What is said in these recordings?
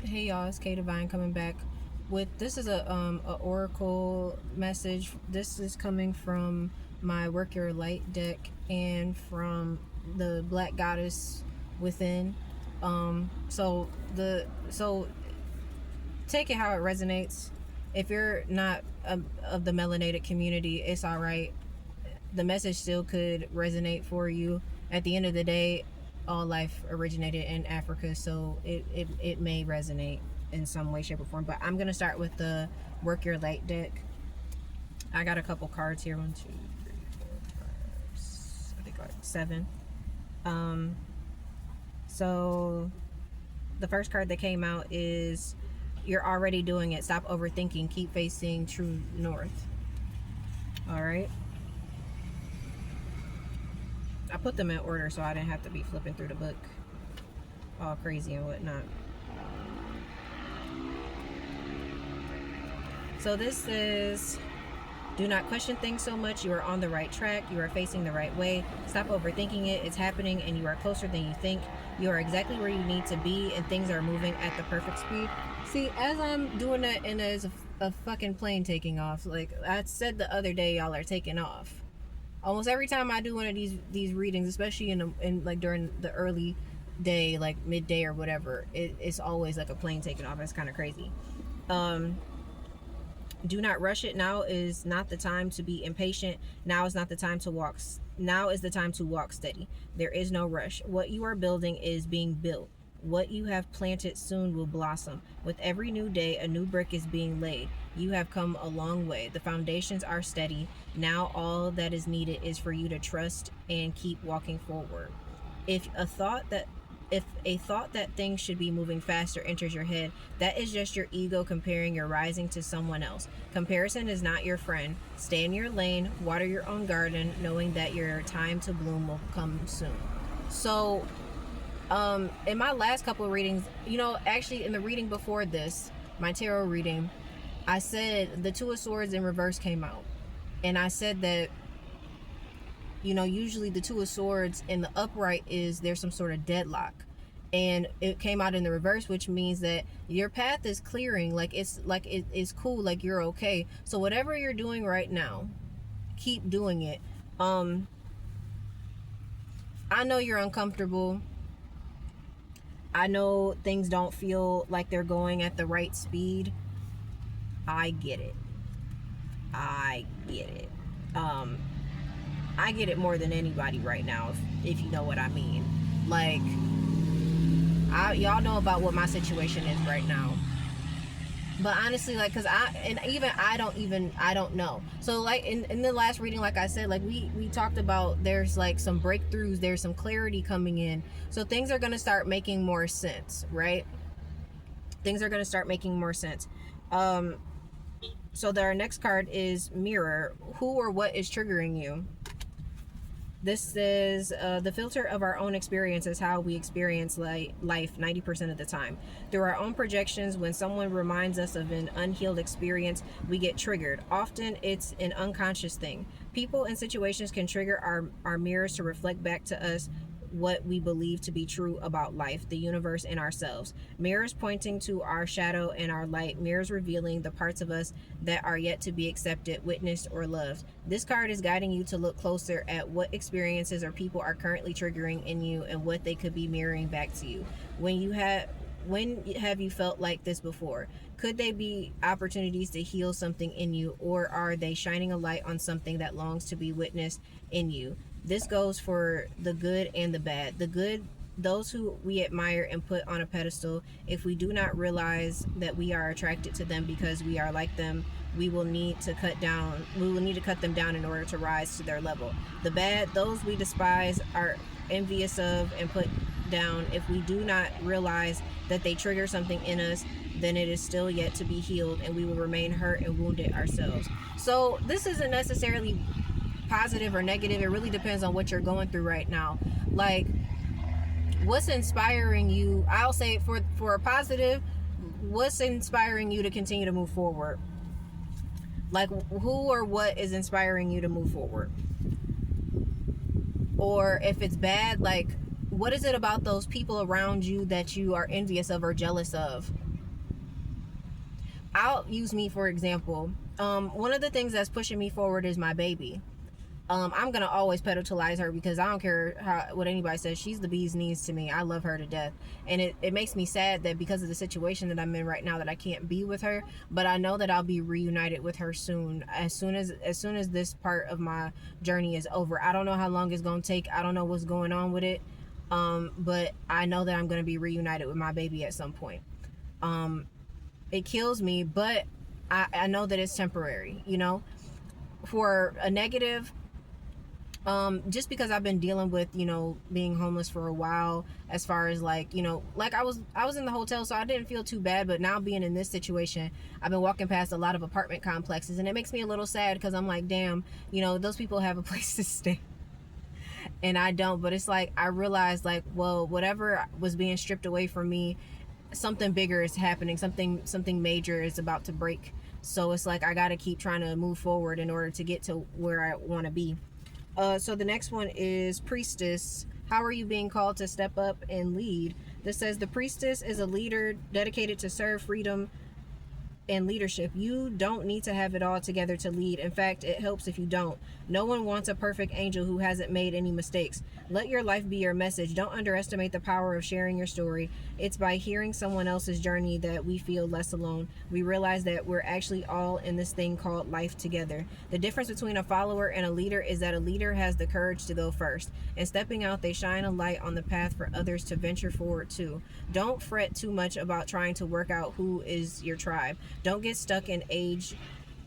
Hey y'all, it's K Divine coming back with this is a oracle message. This is coming from my Work Your Light deck and from the Black Goddess within. So take it how it resonates. If you're not of the melanated community, it's all right. The message still could resonate for you. At the end of the day, all life originated in Africa, so it may resonate in some way, shape, or form. But I'm going to start with the Work Your Light deck. I got a couple cards here. 1, 2, 3, 4, 5, I think like 7. So the first card that came out is you're already doing it. Stop overthinking. Keep facing true north. All right. I put them in order so I didn't have to be flipping through the book all crazy and whatnot. So this is, do not question things so much. You are on the right track. You are facing the right way. Stop overthinking it. It's happening and you are closer than you think. You are exactly where you need to be and things are moving at the perfect speed. See, as I'm doing that and there's a fucking plane taking off, like I said the other day, y'all are taking off. Almost every time I do one of these readings, especially in like during the early day, like midday or whatever, it's always like a plane taking off. It's kind of crazy. Do not rush it. Now is not the time to be impatient. Now is not the time to walk. Now is the time to walk steady. There is no rush. What you are building is being built. What you have planted soon will blossom. With every new day, a new brick is being laid. You have come a long way. The foundations are steady. Now all that is needed is for you to trust and keep walking forward. If a thought that things should be moving faster enters your head, that is just your ego comparing your rising to someone else. Comparison is not your friend. Stay in your lane, water your own garden, knowing that your time to bloom will come soon. So, in my last couple of readings, actually in the reading before this, my tarot reading, I said the Two of Swords in reverse came out. And I said that usually the Two of Swords in the upright is there's some sort of deadlock, and it came out in the reverse, which means that your path is clearing. Like it's cool, like you're okay. So whatever you're doing right now, keep doing it. I know you're uncomfortable. I know things don't feel like they're going at the right speed. I get it. I get it more than anybody right now, if you know what I mean. Like, y'all know about what my situation is right now. But honestly, like, because I don't know. So, like, in the last reading, like I said, like, we talked about there's, like, some breakthroughs, there's some clarity coming in. So things are going to start making more sense, right? Things are going to start making more sense. So our next card is Mirror. Who or what is triggering you? This is the filter of our own experience is how we experience life 90% of the time. Through our own projections, when someone reminds us of an unhealed experience, we get triggered. Often it's an unconscious thing. People and situations can trigger our mirrors to reflect back to us what we believe to be true about life, the universe, and ourselves. Mirrors pointing to our shadow and our light. Mirrors revealing the parts of us that are yet to be accepted, witnessed, or loved. This card is guiding you to look closer at what experiences or people are currently triggering in you and what they could be mirroring back to you. When have you felt like this before? Could they be opportunities to heal something in you, or are they shining a light on something that longs to be witnessed in you? This goes for the good and the bad. The good, those who we admire and put on a pedestal. If we do not realize that we are attracted to them because we are like them, we will need to cut them down in order to rise to their level. The bad, those we despise, are envious of, and put down. If we do not realize that they trigger something in us, then it is still yet to be healed, and we will remain hurt and wounded ourselves. So this isn't necessarily positive or negative. It really depends on what you're going through right now. Like, what's inspiring you? I'll say for a positive, what's inspiring you to continue to move forward? Like, who or what is inspiring you to move forward? Or if it's bad, like, what is it about those people around you that you are envious of or jealous of? I'll use me for example. One of the things that's pushing me forward is my baby. I'm gonna always pedestalize her because I don't care what anybody says. She's the bee's knees to me. I love her to death, and it makes me sad that because of the situation that I'm in right now that I can't be with her. But I know that I'll be reunited with her soon. As soon as this part of my journey is over. I don't know how long it's gonna take. I don't know what's going on with it. But I know that I'm gonna be reunited with my baby at some point. It kills me, but I know that it's temporary. You know, for a negative. Just because I've been dealing with, you know, being homeless for a while, as far as like, you know, like I was in the hotel, so I didn't feel too bad. But now being in this situation, I've been walking past a lot of apartment complexes, and it makes me a little sad because I'm like, damn, you know, those people have a place to stay and I don't. But it's like I realized, like, well, whatever was being stripped away from me, something bigger is happening. Something major is about to break. So it's like I got to keep trying to move forward in order to get to where I want to be. So the next one is Priestess. How are you being called to step up and lead? This says the Priestess is a leader dedicated to serve freedom and leadership. You don't need to have it all together to lead. In fact, it helps if you don't. No one wants a perfect angel who hasn't made any mistakes. Let your life be your message. Don't underestimate the power of sharing your story. It's by hearing someone else's journey that we feel less alone. We realize that we're actually all in this thing called life together. The difference between a follower and a leader is that a leader has the courage to go first. And stepping out, they shine a light on the path for others to venture forward too. Don't fret too much about trying to work out who is your tribe. Don't get stuck in age,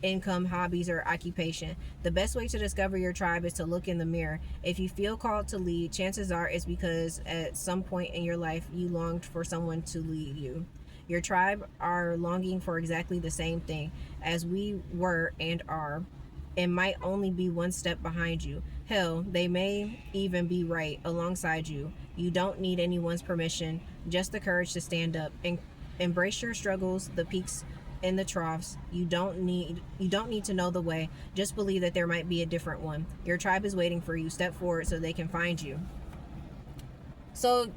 income, hobbies, or occupation. The best way to discover your tribe is to look in the mirror. If you feel called to lead, chances are it's because at some point in your life you longed for someone to lead you. Your tribe are longing for exactly the same thing as we were and are, and might only be one step behind you. Hell, they may even be right alongside you. You don't need anyone's permission, just the courage to stand up and embrace your struggles, the peaks and the troughs. You don't need to know the way. Just believe that there might be a different one. Your tribe is waiting for you. Step forward so they can find you. So,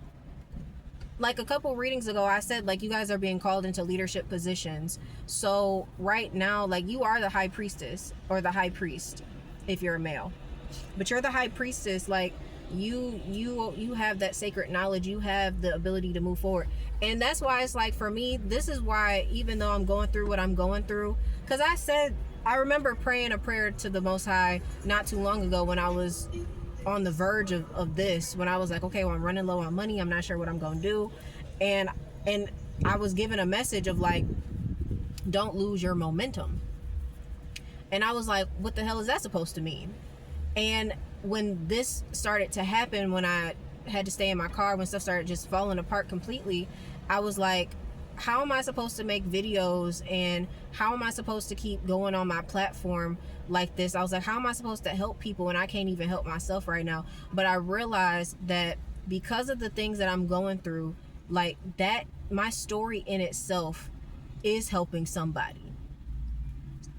like a couple readings ago, I said, like, you guys are being called into leadership positions. So right now, like, you are the high priestess or the high priest if you're a male, but you're the high priestess. Like, you have that sacred knowledge. You have the ability to move forward. And that's why it's like, for me, this is why, even though I'm going through what I'm going through, because I remember praying a prayer to the Most High not too long ago when I was on the verge of this, when I was like, okay, well, I'm running low on money, I'm not sure what I'm gonna do, and I was given a message of like, don't lose your momentum. And I was like, what the hell is that supposed to mean? And when this started to happen, when I had to stay in my car, when stuff started just falling apart completely, I was like, how am I supposed to make videos, and how am I supposed to keep going on my platform like this? I was like, how am I supposed to help people and I can't even help myself right now? But I realized that because of the things that I'm going through, like that, my story in itself is helping somebody.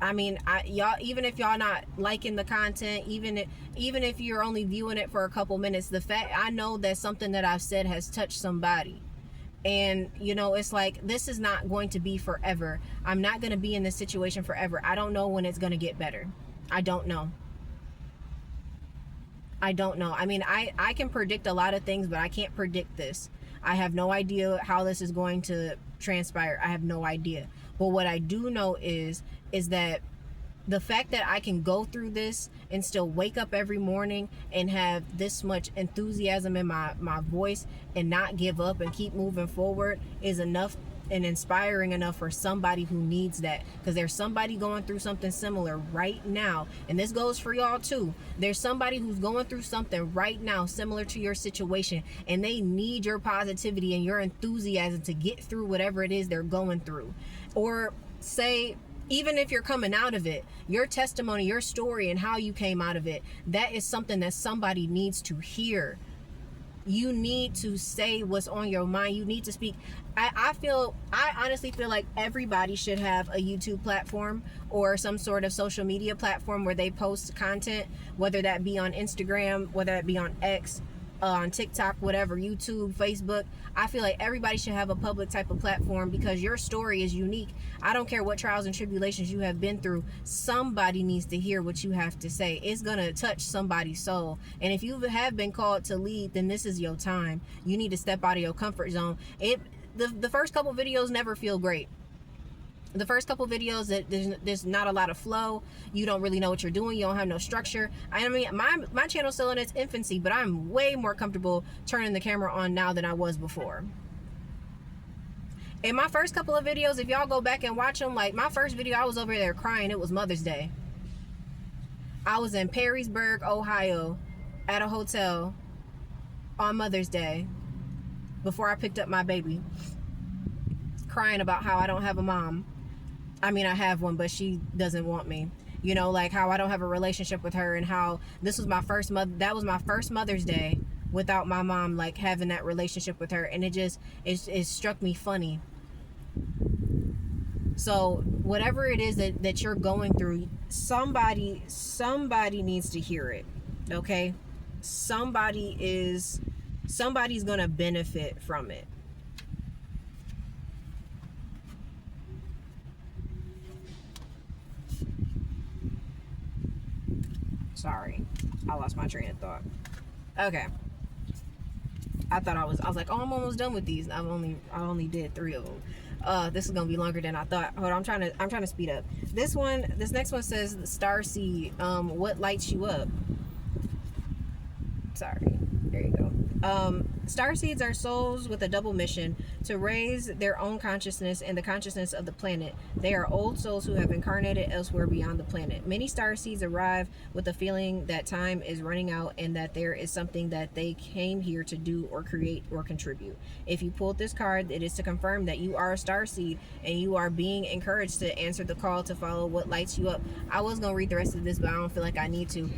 I mean, y'all, even if y'all not liking the content, even if you're only viewing it for a couple minutes, the fact, I know that something that I've said has touched somebody. And, you know, it's like, this is not going to be forever. I'm not going to be in this situation forever. I don't know when it's going to get better. I don't know. I mean, I can predict a lot of things, but I can't predict this. I have no idea how this is going to transpire. I have no idea. But what I do know is that the fact that I can go through this and still wake up every morning and have this much enthusiasm in my voice and not give up and keep moving forward is enough and inspiring enough for somebody who needs that, because there's somebody going through something similar right now. And this goes for y'all too. There's somebody who's going through something right now similar to your situation, and they need your positivity and your enthusiasm to get through whatever it is they're going through. Or say, even if you're coming out of it, your testimony, your story, and how you came out of it, that is something that somebody needs to hear. You need to say what's on your mind. You need to speak. I honestly feel like everybody should have a YouTube platform or some sort of social media platform where they post content, whether that be on Instagram, whether that be on X, on TikTok, whatever, YouTube, Facebook. I feel like everybody should have a public type of platform because your story is unique. I don't care what trials and tribulations you have been through. Somebody needs to hear what you have to say. It's going to touch somebody's soul. And if you have been called to lead, then this is your time. You need to step out of your comfort zone. The first couple videos never feel great. The first couple videos, that there's not a lot of flow. You don't really know what you're doing. You don't have no structure. I mean, my channel's still in its infancy, but I'm way more comfortable turning the camera on now than I was before. In my first couple of videos, if y'all go back and watch them, like my first video, I was over there crying. It was Mother's Day. I was in Perrysburg, Ohio, at a hotel on Mother's Day before I picked up my baby, crying about how I don't have a mom. I mean, I have one, but she doesn't want me. You know, like how I don't have a relationship with her, and how this was my first that was my first Mother's Day without my mom, like having that relationship with her, and it struck me funny. So whatever it is that you're going through, somebody needs to hear it. Okay? Somebody's gonna benefit from it. Sorry, I lost my train of thought. Okay. I was like, oh, I'm almost done with these. I only did 3 of them. This is gonna be longer than I thought. Hold on, I'm trying to speed up. This next one says Starseed. What lights you up? Sorry. There you go. Starseeds are souls with a double mission to raise their own consciousness and the consciousness of the planet. They are old souls who have incarnated elsewhere beyond the planet. Many starseeds arrive with a feeling that time is running out and that there is something that they came here to do or create or contribute. If you pulled this card, it is to confirm that you are a starseed and you are being encouraged to answer the call to follow what lights you up. I was gonna read the rest of this, but I don't feel like I need to.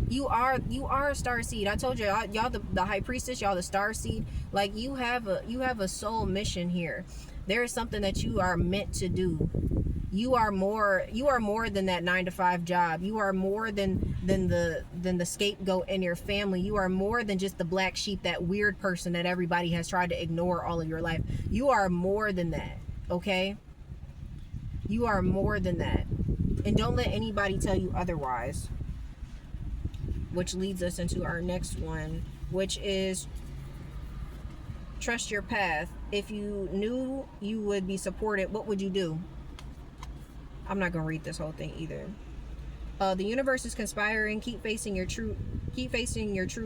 You are a star seed. I told you, y'all the high priestess, y'all the star seed. Like you have a soul mission here. There is something that you are meant to do. You are more than that 9-to-5 job. You are more than the scapegoat in your family. You are more than just the black sheep, that weird person that everybody has tried to ignore all of your life. You are more than that, okay? You are more than that. And don't let anybody tell you otherwise. Which leads us into our next one, which is trust your path. If you knew you would be supported, what would you do? I'm not gonna read this whole thing either. The universe is conspiring. Keep facing your true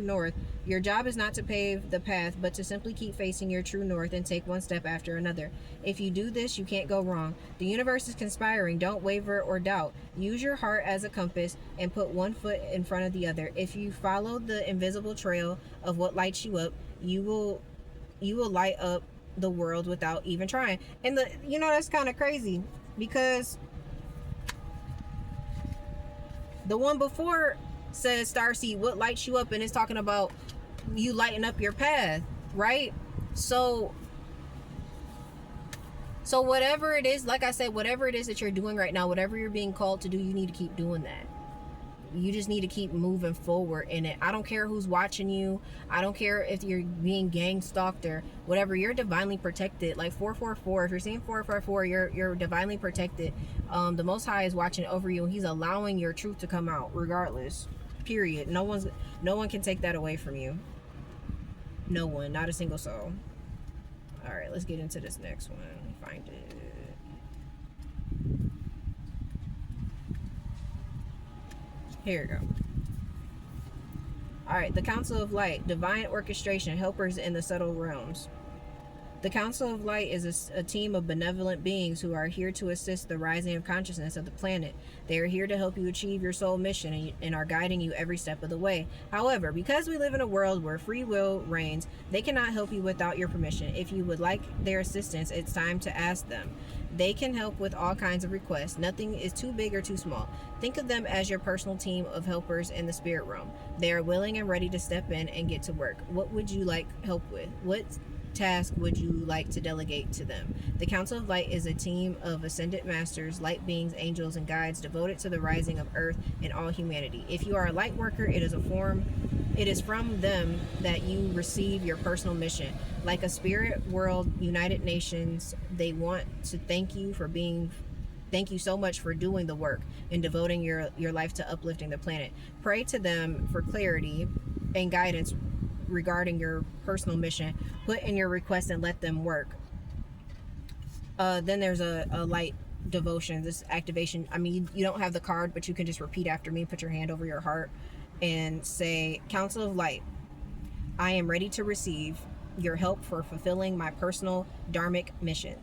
north. Your job is not to pave the path, but to simply keep facing your true north and take one step after another. If you do this, you can't go wrong. The universe is conspiring. Don't waver or doubt. Use your heart as a compass and put one foot in front of the other. If you follow the invisible trail of what lights you up, you will light up the world without even trying. And that's kind of crazy, because the one before says starseed, what lights you up, and it's talking about you lighting up your path, right? So whatever it is, like I said, whatever it is that you're doing right now, whatever you're being called to do, you need to keep doing that. You just need to keep moving forward in it. I don't care who's watching you. I don't care if you're being gang stalked or whatever. You're divinely protected. Like 444, if you're seeing 444, you're divinely protected. The Most High is watching over you, and He's allowing your truth to come out regardless. Period. No one can take that away from you. No one, not a single soul. All right, let's get into this next one. Find it. Here we go. All right, the Council of Light, divine orchestration, helpers in the subtle realms. The Council of Light is a team of benevolent beings who are here to assist the rising of consciousness of the planet. They are here to help you achieve your soul mission and are guiding you every step of the way. However, because we live in a world where free will reigns, they cannot help you without your permission. If you would like their assistance, it's time to ask them. They can help with all kinds of requests. Nothing is too big or too small. Think of them as your personal team of helpers in the spirit realm. They are willing and ready to step in and get to work. What would you like help with? task would you like to delegate to them? The Council of Light is a team of ascended masters, light beings, angels, and guides devoted to the rising of Earth and all humanity. If you are a light worker, it is from them that you receive your personal mission. Like a spirit world United Nations, they want to thank you so much for doing the work and devoting your life to uplifting the planet. Pray to them for clarity and guidance regarding your personal mission. Put in your request and let them work. Then there's a light devotion, this activation. I mean, you don't have the card, but you can just repeat after me. Put your hand over your heart and say, Council of Light, I am ready to receive your help for fulfilling my personal dharmic mission.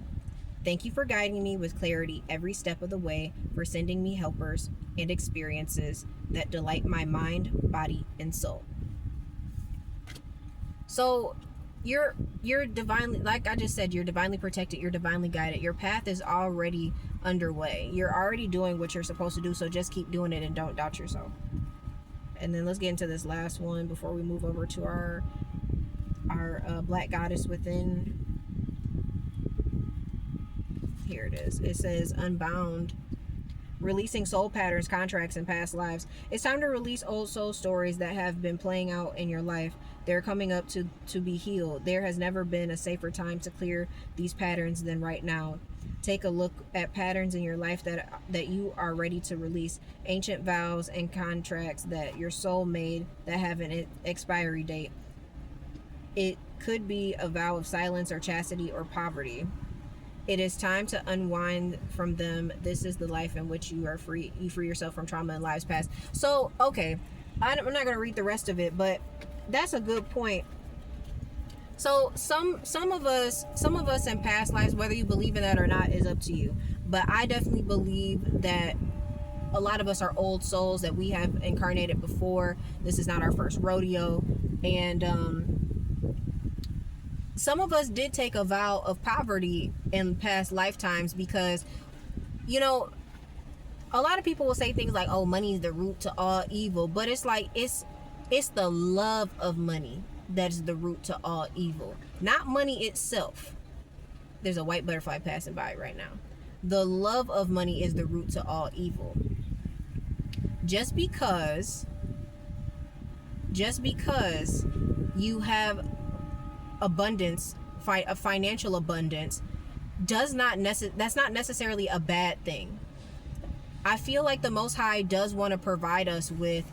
Thank you for guiding me with clarity every step of the way, for sending me helpers and experiences that delight my mind, body, and soul. So you're divinely, like I just said, you're divinely protected, you're divinely guided. Your path is already underway. You're already doing what you're supposed to do, so just keep doing it and don't doubt yourself. And then let's get into this last one before we move over to our Black Goddess Within. Here it is. It says Unbound. Releasing soul patterns, contracts, and past lives. It's time to release old soul stories that have been playing out in your life. They're coming up to be healed. There has never been a safer time to clear these patterns than right now. Take a look at patterns in your life that you are ready to release. Ancient vows and contracts that your soul made that have an expiry date. It could be a vow of silence or chastity or poverty. It is time to unwind from them. This is the life in which you are free. You free yourself from trauma and lives past. So, okay, I'm not going to read the rest of it, but that's a good point. So some of us in past lives, whether you believe in that or not, is up to you. But I definitely believe that a lot of us are old souls, that we have incarnated before. This is not our first rodeo. And some of us did take a vow of poverty in past lifetimes because, you know, a lot of people will say things like, oh, money is the root to all evil. But it's like, it's the love of money that is the root to all evil, not money itself. There's a white butterfly passing by right now. The love of money is the root to all evil. Just because you have abundance, a financial abundance, that's not necessarily a bad thing. I feel like the Most High does want to provide us with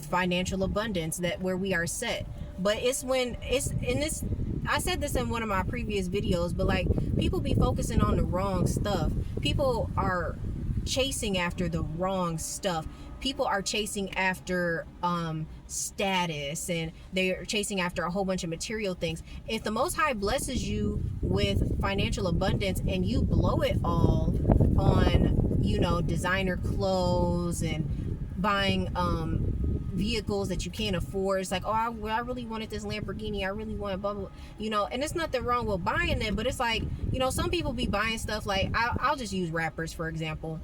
financial abundance, that where we are set. But it's when it's in this, I said this in one of my previous videos, but like, people be focusing on the wrong stuff. People are chasing after the wrong stuff. People are chasing after status, and they're chasing after a whole bunch of material things. If the Most High blesses you with financial abundance and you blow it all on, you know, designer clothes and buying vehicles that you can't afford, it's like, oh, I really wanted this Lamborghini, I really want blah, blah, you know, and it's nothing wrong with buying it, but it's like, you know, some people be buying stuff like, I'll just use rappers for example.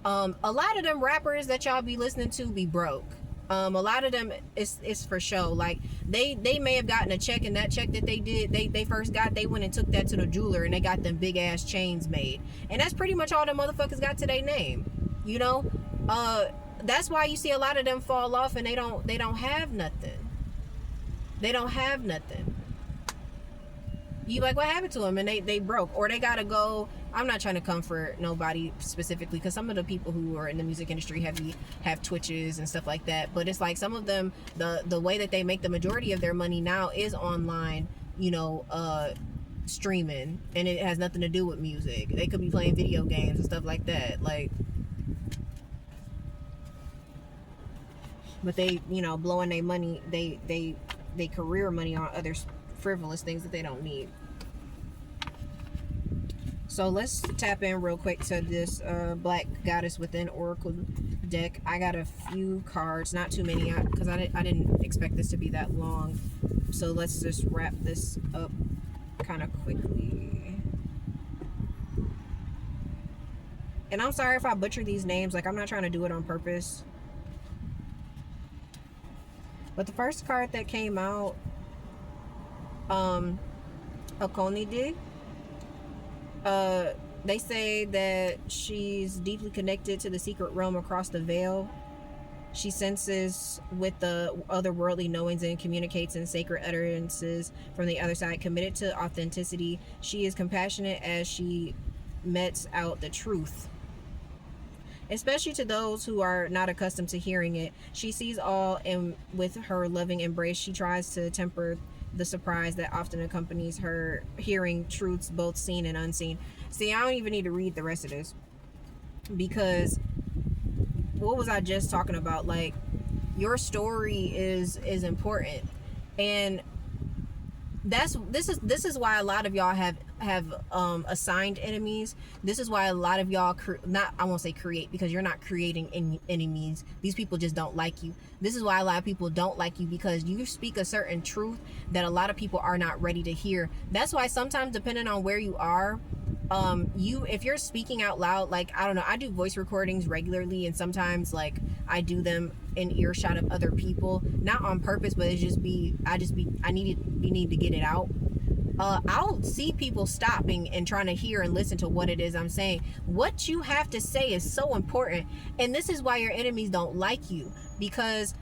A lot of them rappers that y'all be listening to be broke. A lot of them it's for show. Like they may have gotten a check, and that check that they first got, they went and took that to the jeweler and they got them big ass chains made, and that's pretty much all the motherfuckers got to their name, you know. That's why you see a lot of them fall off and they don't have nothing. They don't have nothing. You like, what happened to them? And they broke, or they gotta go. I'm not trying to comfort nobody specifically, because some of the people who are in the music industry have Twitches and stuff like that. But it's like some of them, the way that they make the majority of their money now is online, you know, streaming, and it has nothing to do with music. They could be playing video games and stuff like that, like. But they, you know, blowing their money, they career money on other frivolous things that they don't need. So let's tap in real quick to this Black Goddess Within Oracle deck. I got a few cards, not too many, because I didn't expect this to be that long. So let's just wrap this up kind of quickly. And I'm sorry if I butcher these names. Like, I'm not trying to do it on purpose. But the first card that came out, Okonide. They say that she's deeply connected to the secret realm across the veil. She senses with the otherworldly knowings and communicates in sacred utterances from the other side. Committed to authenticity, she is compassionate as she mets out the truth, especially to those who are not accustomed to hearing it. She sees all, and with her loving embrace, she tries to temper the surprise that often accompanies her hearing truths both seen and unseen. See, I don't even need to read the rest of this, because what was I just talking about? Like, your story is important, and this is why a lot of y'all have assigned enemies. This is why a lot of y'all not, I won't say create, because you're not creating any enemies. These people just don't like you. This is why a lot of people don't like you, because you speak a certain truth that a lot of people are not ready to hear. That's why sometimes, depending on where you are, if you're speaking out loud, like, I don't know, I do voice recordings regularly, and sometimes, like, I do them in earshot of other people, not on purpose, but I need to get it out. I'll see people stopping and trying to hear and listen to what it is I'm saying. What you have to say is so important, and this is why your enemies don't like you, because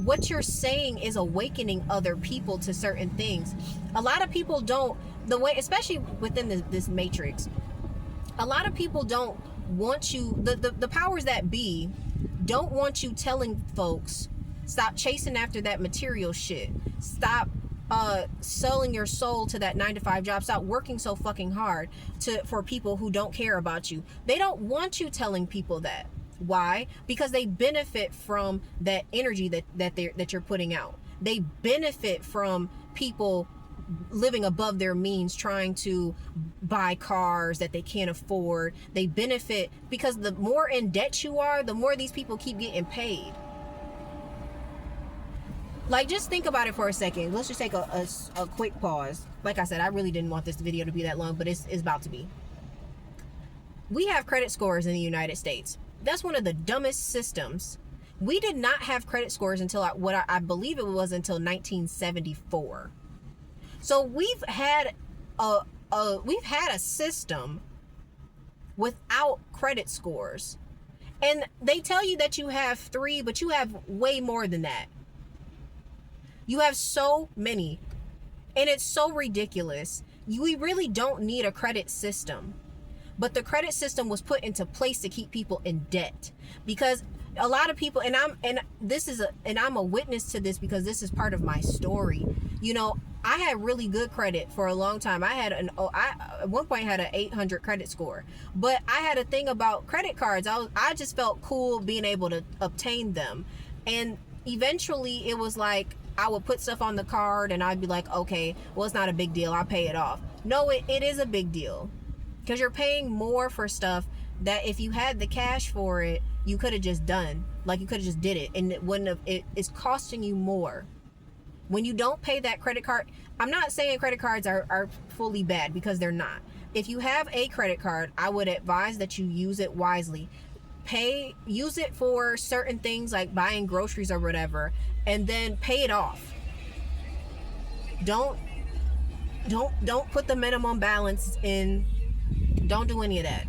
what you're saying is awakening other people to certain things. A lot of people don't, the way, especially within this matrix, a lot of people don't want you, the powers that be don't want you telling folks, stop chasing after that material shit, stop selling your soul to that 9-to-5 job, stop working so fucking hard for people who don't care about you. They don't want you telling people that. Why? Because they benefit from that energy that you're putting out. They benefit from people living above their means, trying to buy cars that they can't afford. They benefit because the more in debt you are, the more these people keep getting paid. Like, just think about it for a second. Let's just take a quick pause. Like I said, I really didn't want this video to be that long, but it's about to be. We have credit scores in the United States. That's one of the dumbest systems. We did not have credit scores until I believe it was until 1974. So we've had a system without credit scores, and they tell you that you have 3, but you have way more than that. You have so many, and it's so ridiculous. We really don't need a credit system, but the credit system was put into place to keep people in debt, because a lot of people, and I'm a witness to this, because this is part of my story. You know, I had really good credit for a long time. I at one point had an 800 credit score, but I had a thing about credit cards. I just felt cool being able to obtain them, and eventually it was like I would put stuff on the card and I'd be like, okay, well, it's not a big deal, I'll pay it off. No, it is a big deal, because you're paying more for stuff that if you had the cash for it, you could have just done. Like, you could have just did it, and it wouldn't have, it's costing you more. When you don't pay that credit card, I'm not saying credit cards are fully bad, because they're not. If you have a credit card, I would advise that you use it wisely. Use it for certain things like buying groceries or whatever, and then pay it off. Don't put the minimum balance in. Don't do any of that.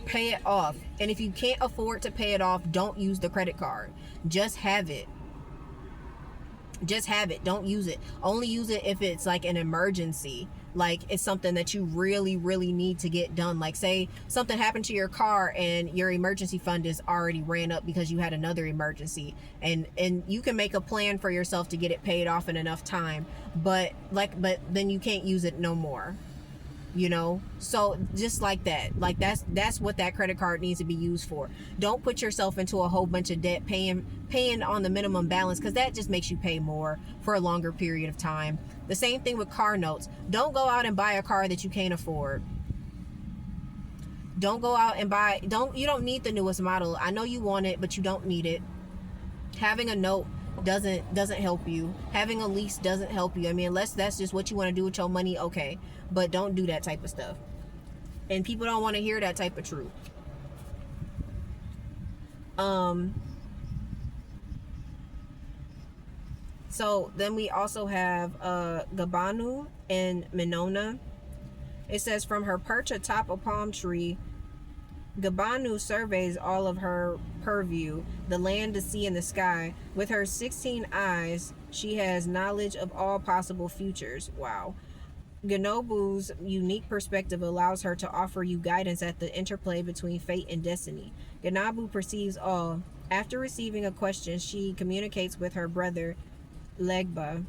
Pay it off. And if you can't afford to pay it off, don't use the credit card. Just have it. Just have it. Don't use it. Only use it if it's like an emergency. Like, it's something that you really, really need to get done. Like, say something happened to your car and your emergency fund is already ran up because you had another emergency, and you can make a plan for yourself to get it paid off in enough time, but then you can't use it no more. You know, so just like that, like that's what that credit card needs to be used for. Don't put yourself into a whole bunch of debt paying on the minimum balance, because that just makes you pay more for a longer period of time. The same thing with car notes. Don't go out and buy a car that you can't afford. Don't go out and you don't need the newest model. I know you want it, but you don't need it. Having a note doesn't help you. Having a lease doesn't help you. I mean, unless that's just what you want to do with your money, okay, but don't do that type of stuff. And people don't want to hear that type of truth. So then we also have Gabanu and Minona. It says, from her perch atop a palm tree, Gabanu surveys all of her purview, the land, the sea, and the sky. With her 16 eyes, she has knowledge of all possible futures. Wow. Ganobu's unique perspective allows her to offer you guidance at the interplay between fate and destiny. Ganabu perceives all. After receiving a question, she communicates with her brother, Legba.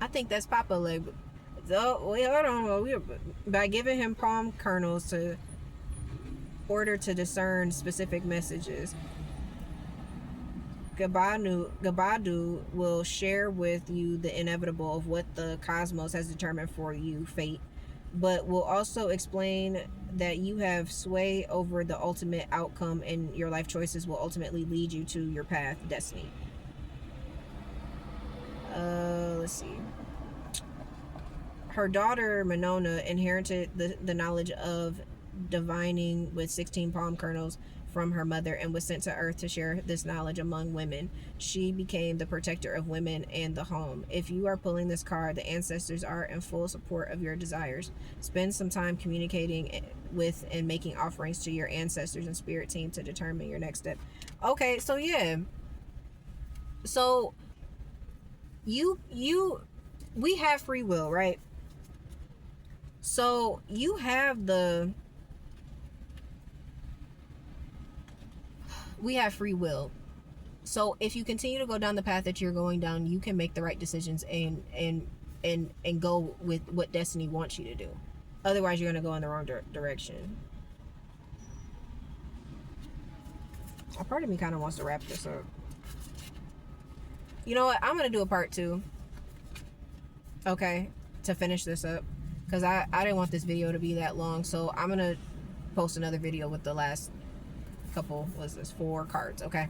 I think that's Papa Legba. So, wait, hold on. By giving him palm kernels to order to discern specific messages, Gabadu will share with you the inevitable of what the cosmos has determined for you, fate, but will also explain that you have sway over the ultimate outcome, and your life choices will ultimately lead you to your path, destiny. Let's see. Her daughter Minona inherited the knowledge of divining with 16 palm kernels from her mother and was sent to Earth to share this knowledge among women. She became the protector of women and the home. If you are pulling this card, the ancestors are in full support of your desires. Spend some time communicating with and making offerings to your ancestors and spirit team to determine your next step. Okay, so yeah. So we have free will, right? So you have we have free will. So if you continue to go down the path that you're going down, you can make the right decisions and go with what destiny wants you to do. Otherwise, you're going to go in the wrong direction. A part of me kind of wants to wrap this up. You know what? I'm going to do a part 2. Okay, to finish this up. Because I didn't want this video to be that long. So I'm going to post another video with the last couple, 4 cards. Okay.